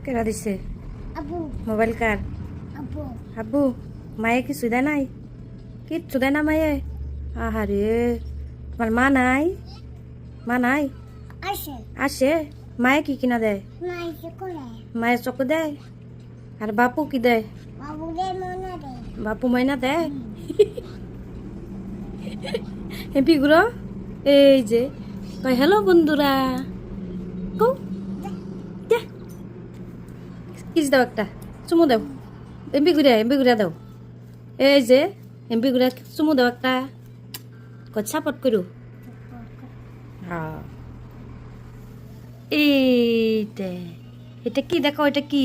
কেরা দিছে মোবাইল কার আব্বু মায়ে কিছু দেয় নাই কিচ্ছু দেয় না মায়ে আহারে আমার মা নাই আসে মায়ে কি কিনা দেয় মায়ের চকু দেয় আর বাপু কি দেয় বাপু ময়না দেয় এমপি গুলো এই যে কয় হ্যালো বন্ধুরা কও কিস দাও একটা চুমু দাও এমপি ঘুরে দাও এই যে এমপি ঘুরে চুমু দাও একটা কয় সাপোর্ট করো এইটা এটা কি দেখো এটা কি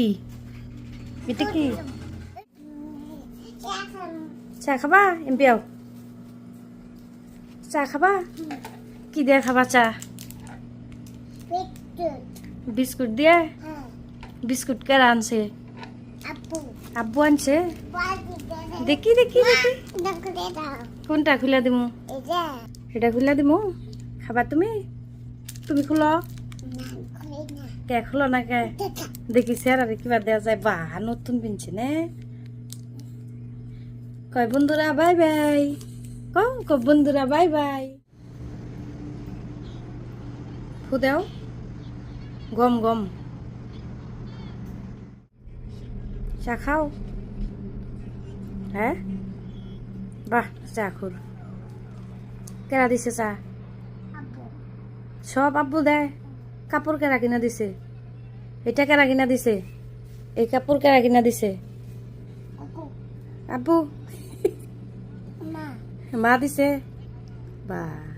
চা খাবা এমপি আও চা খাবা কি দিয়ে খাবা চা বিস্কুট দিয়ে বিস্কুট কারা আনছে আব্বু আনছে দেখি কোনটা খুলে দিমু এটা খুলে দিমু খাবা তুমি খুলো কে খুলো না কে দেখি স্যার আর কিবা দেওয়া যায় বাহ নতুন পিনছে নে কয় বন্ধুরা বাই বাই কও বন্ধুরা বাই বাই ফু দাও গম চা খাও হ্যাঁ বাহ চা খুর কেরা দিছে চা সব আব্বু দেয় কাপড় কেরা কিনা দিছে এটা কেরা কিনা দিছে এই কাপড় কেরা কিনা দিছে আব্বু মা দিছে বাহ